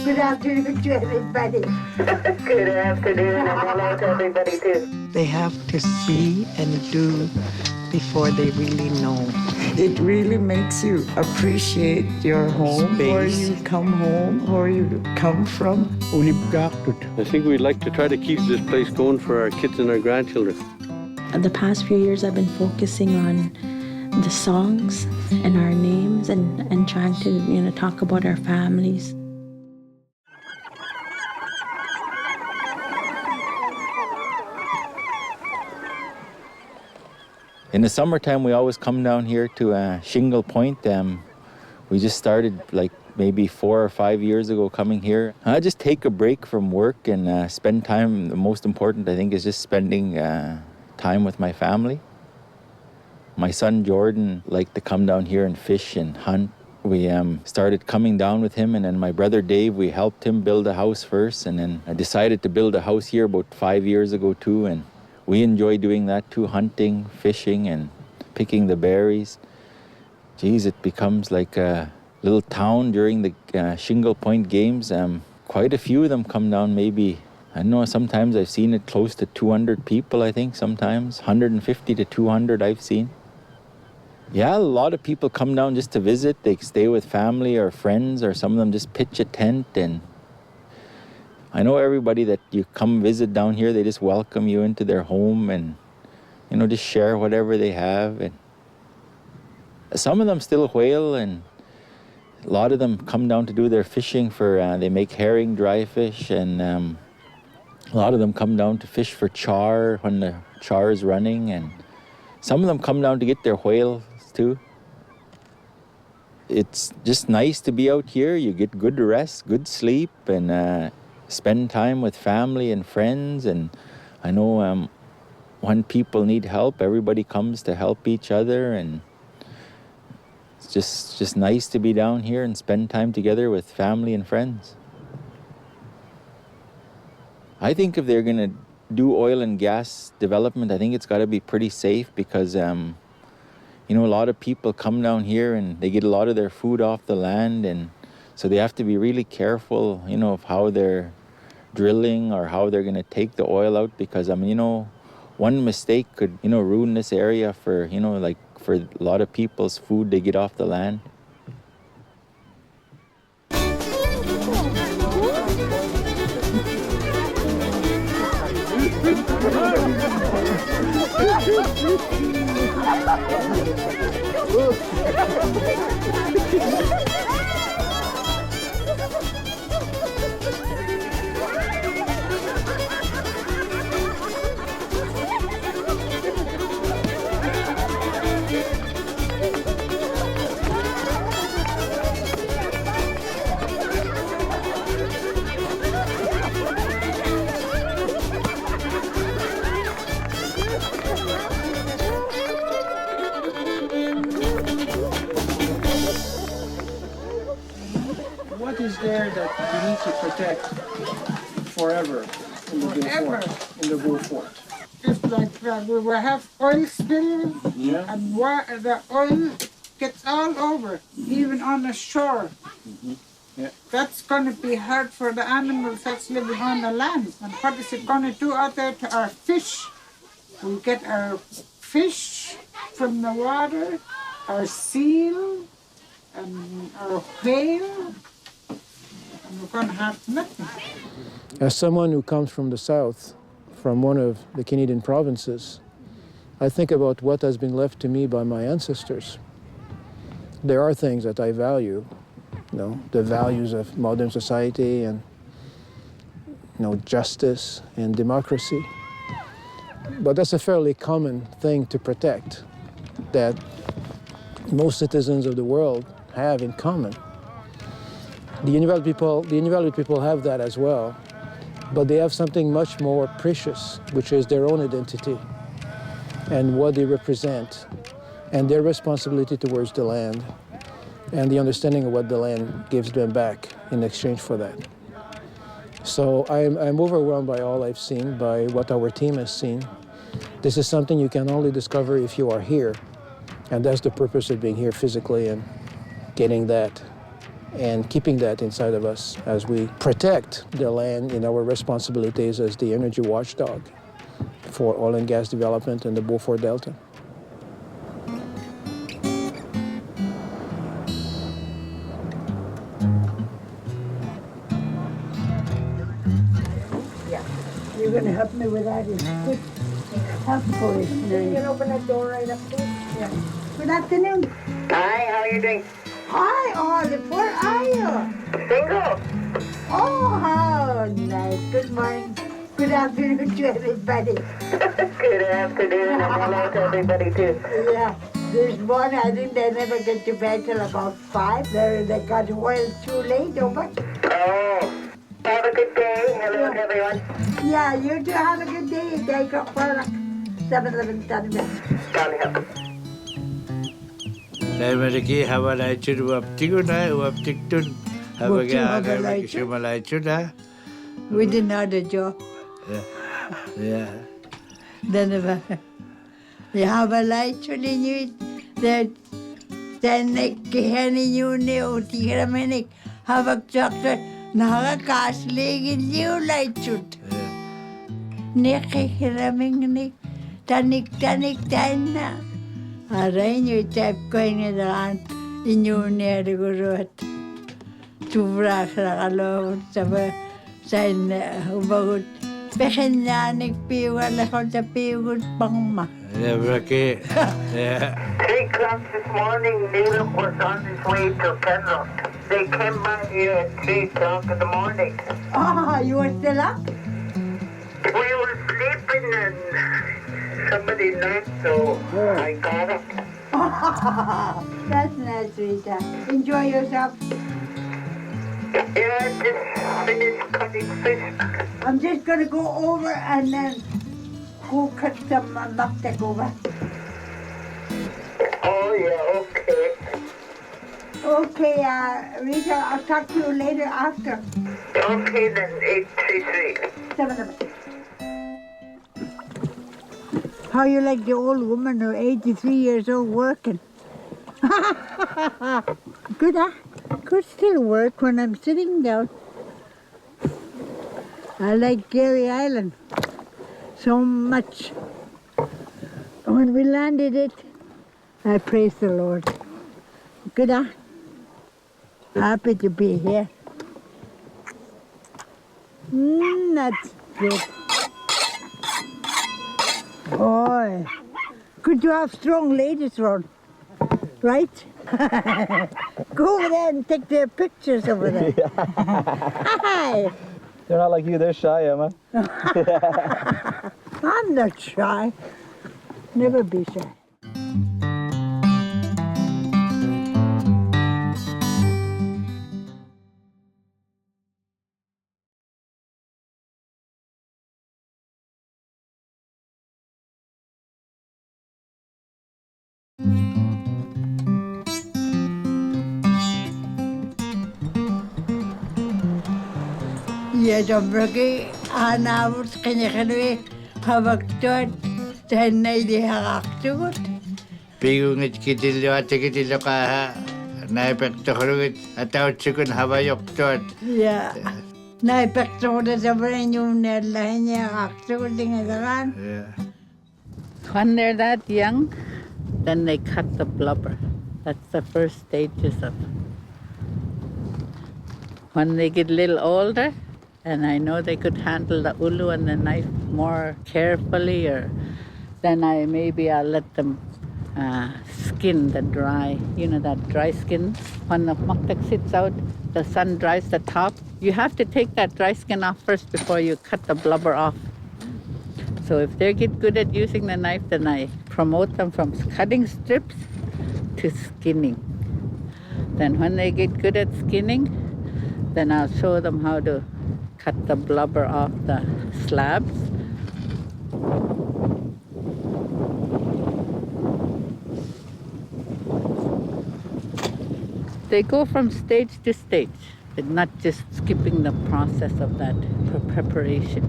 Good afternoon to everybody. Good afternoon, and hello to everybody too. They have to see and do before they really know. It really makes you appreciate your home, Space. where you come home, where you come from. I think we'd like to try to keep this place going for our kids and our grandchildren. The past few years I've been focusing on the songs and our names and trying to, talk about our families. In the summertime, we always come down here to Shingle Point. We just started like maybe 4 or 5 years ago coming here. I just take a break from work and spend time. The most important, I think, is just spending time with my family. My son Jordan liked to come down here and fish and hunt. We started coming down with him, and then my brother Dave, we helped him build a house first, and then I decided to build a house here about 5 years ago too, and we enjoy doing that too, hunting, fishing, and picking the berries. Geez, it becomes like a little town during the Shingle Point games. Quite a few of them come down, maybe, I don't know, sometimes I've seen it close to 200 people, I think, sometimes. 150 to 200 I've seen. Yeah, a lot of people come down just to visit. They stay with family or friends, or some of them just pitch a tent. And I know everybody that you come visit down here, they just welcome you into their home and, just share whatever they have. And some of them still whale, and a lot of them come down to do their fishing for, they make herring, dry fish, and a lot of them come down to fish for char when the char is running, and some of them come down to get their whales too. It's just nice to be out here. You get good rest, good sleep, and spend time with family and friends. And I know when people need help, everybody comes to help each other, and it's just nice to be down here and spend time together with family and friends. I think if they're going to do oil and gas development, I think it's got to be pretty safe because, a lot of people come down here and they get a lot of their food off the land, and so they have to be really careful, of how they're drilling or how they're going to take the oil out because, one mistake could, ruin this area for, for a lot of people's food they get off the land. What is there that you need to protect forever in the Beaufort? If like we will have oil spill, and the oil gets all over, even on the shore. Mm-hmm. Yeah. That's going to be hard for the animals that's living on the land. And what is it going to do out there to our fish? We get our fish from the water, our seal, and our whale, and we're going to have nothing. As someone who comes from the south, from one of the Canadian provinces, I think about what has been left to me by my ancestors. There are things that I value, the values of modern society and, justice and democracy. But that's a fairly common thing to protect that most citizens of the world have in common. The Inuvialuit people have that as well, but they have something much more precious, which is their own identity and what they represent and their responsibility towards the land and the understanding of what the land gives them back in exchange for that. So I'm overwhelmed by all I've seen, by what our team has seen. This is something you can only discover if you are here, and that's the purpose of being here physically and getting that and keeping that inside of us as we protect the land in our responsibilities as the energy watchdog for oil and gas development in the Beaufort Delta. You're going to help me with that. It's good help for it. You can open that door right up there. Yeah. Good afternoon. Hi, how are you doing? Hi, Olive. Where are you? Single. Oh, how nice. Good morning. Good afternoon to everybody. Good afternoon, and hello to everybody too. Yeah. This morning, I think they never get to bed till about 5. They got well too late over. Oh, have a good day. Hello to everyone. Yeah, you two have a good day. They got for 7-11 minutes. God help. Mereka hawalai cud wap tiguna wap tiktun hawaga aga shumalai cuda. We didn't know the job. Yeah. Then you have a light in you that then Henny Uni or Tigraminic have a chocolate Nagas leg in you light shoot. Nick Hiraminic, Tanik Dana. A rain you tap going around in you near the good to brass a low sign about. Pekenyanik piwa lehon sa piwa pangma. Yeah, Mereka. Yeah. 3 o'clock this morning, Neil was on his way to Kendall. They came by here at 3 o'clock in the morning. Oh, you were still up? We were sleeping and somebody knocked, so I got up. That's nice, Rita. Enjoy yourself. Yeah, just finished cutting fish. I'm just going to go over and then go cut some maktek over. Oh, yeah, okay. Okay, Rita, I'll talk to you later after. Okay, then, 833. 7. How you like the old woman who 83 years old working? Good, huh? Could still work when I'm sitting down. I like Gary Island so much. When we landed it, I praise the Lord. Good, huh? Happy to be here. That's good. Boy, good to have strong ladies around, right? Go over there and take their pictures over there. Hi. They're not like you, they're shy, Emma. I'm not shy. Never be shy. Yeah, don't forget, I was going to then they have to Pigungit kitilyo at kitilyo ka naipekto kurungit at tawad hawayok tuat. Yeah. Naipekto ko sa brain yung nalahin niya actually tingagan. Yeah. When they're that young, then they cut the blubber. That's the first stages of. When they get a little older, and I know they could handle the ulu and the knife more carefully, or then I'll let them skin the dry, that dry skin. When the maktak sits out, the sun dries the top. You have to take that dry skin off first before you cut the blubber off. So if they get good at using the knife, then I promote them from cutting strips to skinning. Then when they get good at skinning, then I'll show them how to cut the blubber off the slabs. They go from stage to stage, but not just skipping the process of that preparation.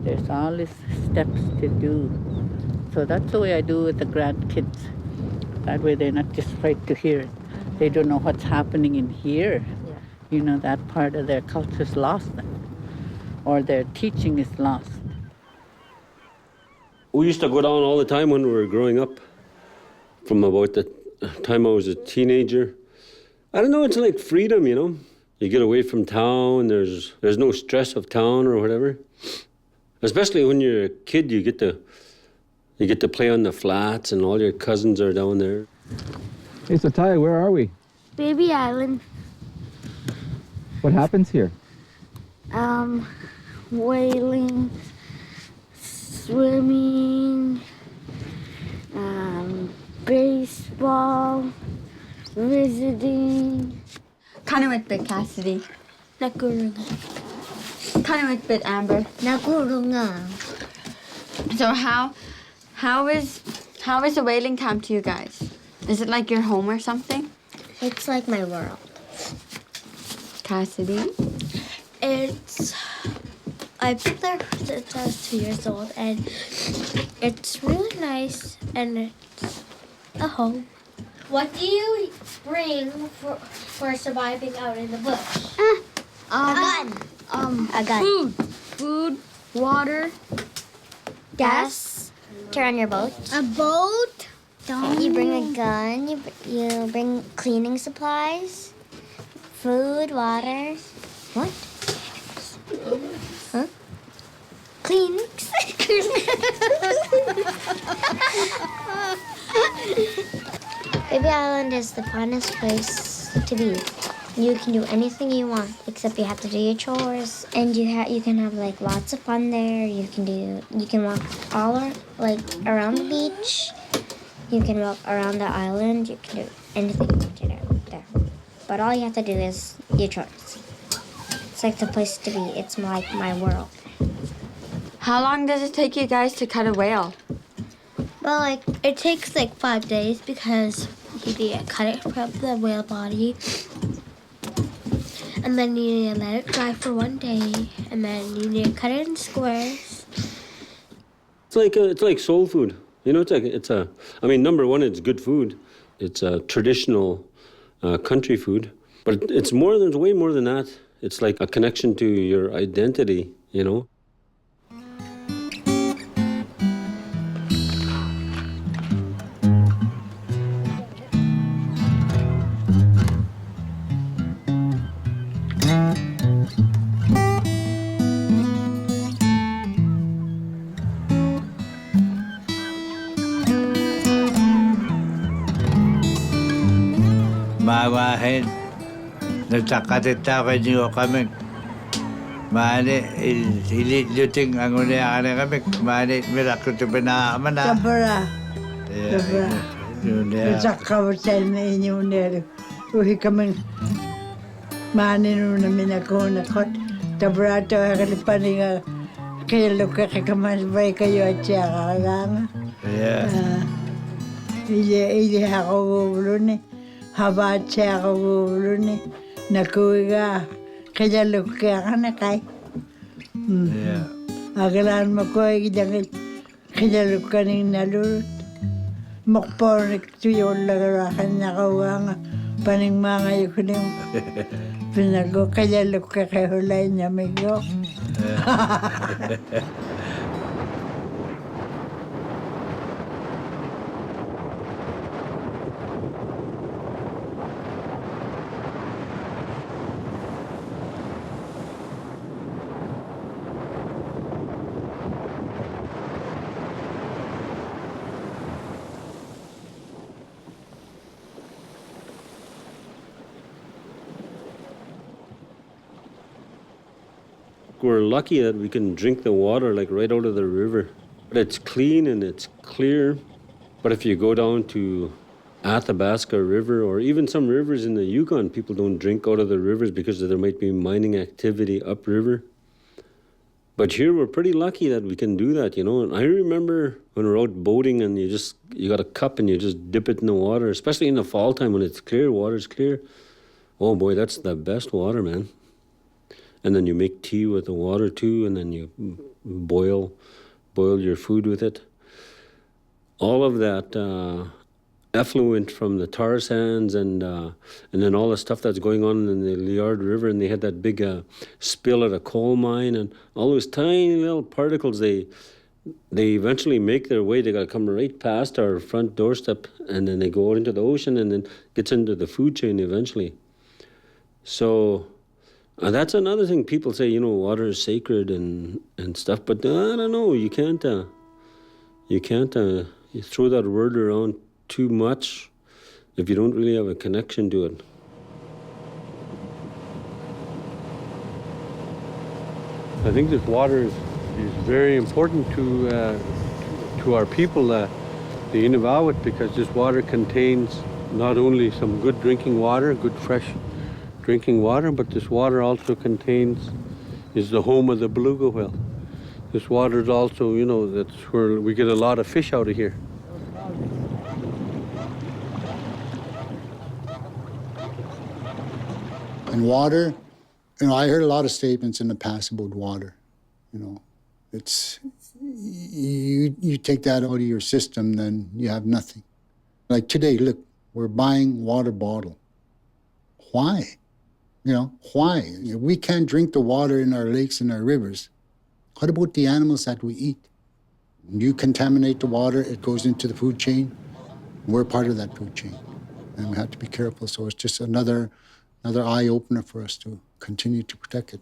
There's all these steps to do. So that's the way I do with the grandkids. That way they're not just right to hear it. they don't know what's happening in here. You know, that part of their culture is lost then, or their teaching is lost. We used to go down all the time when we were growing up, from about the time I was a teenager. I don't know, it's like freedom, you know. You get away from town, there's no stress of town or whatever. Especially when you're a kid, you get to play on the flats and all your cousins are down there. Hey, so Ty, where are we? Baby Island. What happens here? Whaling, swimming, baseball, visiting. Kanawit bit Cassidy. Nakurunga. Kanawit bit Amber. Nakurunga. So how is the whaling camp to you guys? Is it like your home or something? It's like my world. Cassidy? I've been there since I was 2 years old, and it's really nice, and it's a home. What do you bring for surviving out in the bush? A gun. A gun. Food, water, gas. To run your boat. A boat. You bring a gun. You bring cleaning supplies, food, water. What? Huh? Kleenex. Baby Island is the funnest place to be. You can do anything you want, except you have to do your chores, and you can have like lots of fun there. You can walk around the beach. You can walk around the island. You can do anything you want to do there. But all you have to do is your chores. It's like the place to be. It's like my world. How long does it take you guys to cut a whale? Well, it takes 5 days because you need to cut it from the whale body. And then you need to let it dry for 1 day. And then you need to cut it in squares. It's like soul food. You know, I mean, number one, it's good food. It's a traditional country food. But there's way more than that. It's like a connection to your identity, you know. Mawahin. Nagkakatitakan niyo kami. Mani, ililuting ang unayaan kami. Mani, mirakuto pa na aman na. Tabara. Tabara. Nagkakawatan na inyo nero. Uhi kami. Mani nung namin ako nakot. Tabara to hakalipan nga. Kaya luka kakamasbay kayo at siya kakanga. Ili ako gulo ni. Habat siya ako gulo ni. Nakuha kaya luka ka na kay. Agalan mo ko ay dangil kaya luka ning nalurut. Makpornik tuyon lagarakan nakawa nga paning mga yukuning pinago kaya luka kay hulay niya migo. We're lucky that we can drink the water right out of the river. It's clean and it's clear. But if you go down to Athabasca River or even some rivers in the Yukon, people don't drink out of the rivers because there might be mining activity upriver. But here we're pretty lucky that we can do that, you know. And I remember when we're out boating and you got a cup and you just dip it in the water, especially in the fall time when it's clear, water's clear. Oh boy, that's the best water, man. And then you make tea with the water too, and then you boil your food with it. All of that effluent from the tar sands and then all the stuff that's going on in the Liard River, and they had that big spill at a coal mine, and all those tiny little particles, they eventually make their way. They got to come right past our front doorstep, and then they go out into the ocean, and then gets into the food chain eventually. So that's another thing. People say, water is sacred and stuff, but I don't know. You can't you throw that word around too much if you don't really have a connection to it. I think this water is very important to our people, the Inuvialuit, because this water contains not only some good drinking water, good fresh drinking water, but this water also is the home of the beluga whale. This water is also, that's where we get a lot of fish out of here. And water, I heard a lot of statements in the past about water. It's, you take that out of your system, then you have nothing. Like today, look, we're buying water bottle. Why? Why? We can't drink the water in our lakes and our rivers. What about the animals that we eat? You contaminate the water, it goes into the food chain. We're part of that food chain, and we have to be careful. So it's just another eye-opener for us to continue to protect it.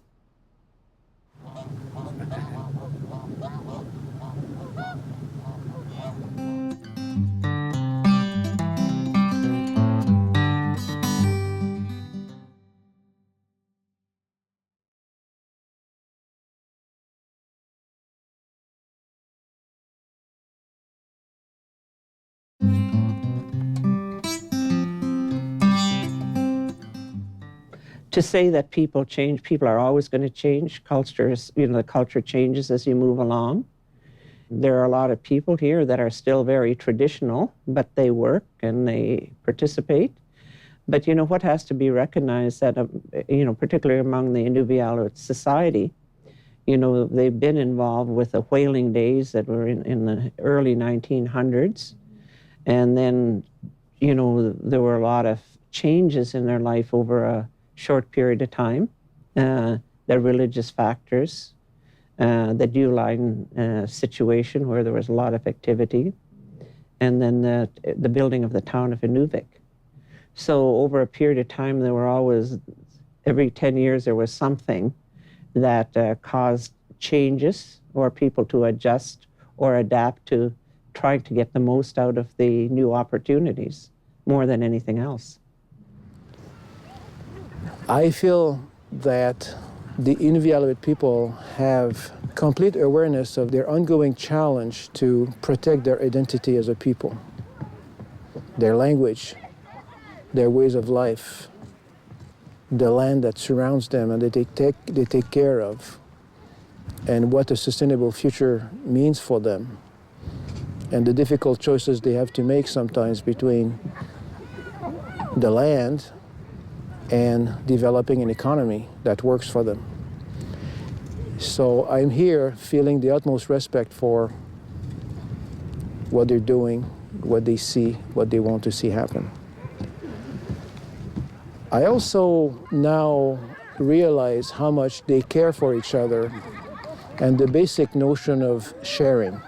To say that people change, people are always going to change. Cultures, the culture changes as you move along. There are a lot of people here that are still very traditional, but they work and they participate. But what has to be recognized that, particularly among the Inuvialuit society, they've been involved with the whaling days that were in the early 1900s. And then, there were a lot of changes in their life over a short period of time. The religious factors, the Dewline situation where there was a lot of activity, and then the building of the town of Inuvik. So over a period of time, there were always, every 10 years, there was something that caused changes or people to adjust or adapt to trying to get the most out of the new opportunities more than anything else. I feel that the Inuvialuit people have complete awareness of their ongoing challenge to protect their identity as a people, their language, their ways of life, the land that surrounds them and that they take care of, and what a sustainable future means for them, and the difficult choices they have to make sometimes between the land and developing an economy that works for them. So I'm here feeling the utmost respect for what they're doing, what they see, what they want to see happen. I also now realize how much they care for each other and the basic notion of sharing.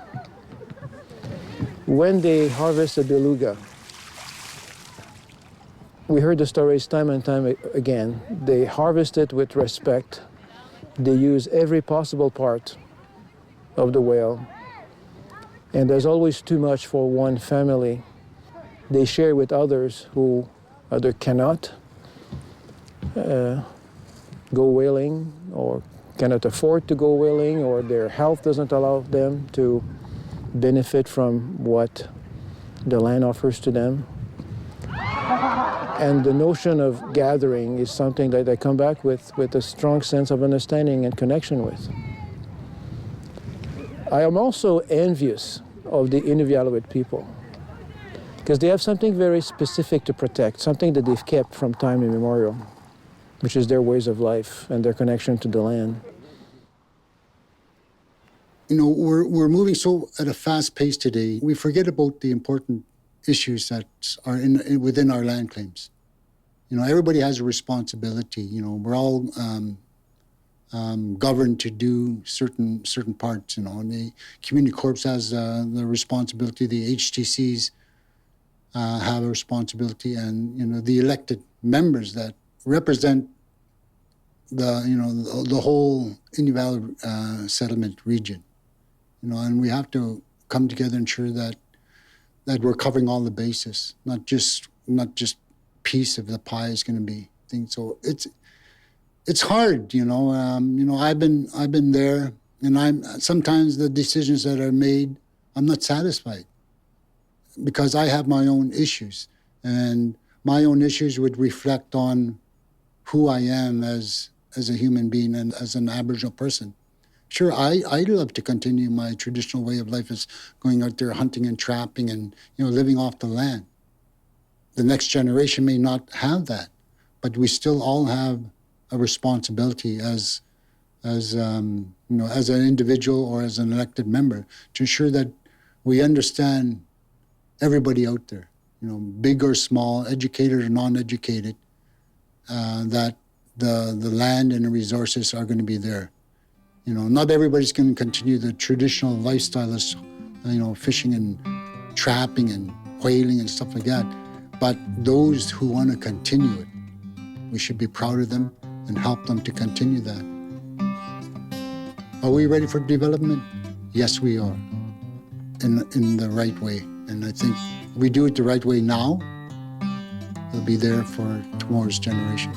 When they harvest a beluga, we heard the stories time and time again. They harvest it with respect. They use every possible part of the whale. And there's always too much for one family. They share with others who either cannot go whaling or cannot afford to go whaling, or their health doesn't allow them to benefit from what the land offers to them. And the notion of gathering is something that I come back with a strong sense of understanding and connection with. I am also envious of the Inuvialuit people because they have something very specific to protect, something that they've kept from time immemorial, which is their ways of life and their connection to the land. We're moving so at a fast pace today, we forget about the important issues that are within our land claims. Everybody has a responsibility. We're all governed to do certain parts. And the community corps has the responsibility. The HTCs have a responsibility, and the elected members that represent the whole Indian Valley settlement region. And we have to come together and ensure that we're covering all the bases, not just piece of the pie is going to be thing. So it's hard, I've been there, and sometimes the decisions that are made, I'm not satisfied because I have my own issues, and my own issues would reflect on who I am as a human being and as an Aboriginal person. Sure, I'd love to continue my traditional way of life as going out there hunting and trapping and living off the land. The next generation may not have that, but we still all have a responsibility as an individual or as an elected member to ensure that we understand everybody out there, big or small, educated or non-educated, that the land and the resources are going to be there. Not everybody's going to continue the traditional lifestyle of, fishing and trapping and whaling and stuff like that. But those who want to continue it, we should be proud of them and help them to continue that. Are we ready for development? Yes, we are, in the right way. And I think if we do it the right way now, it'll be there for tomorrow's generation.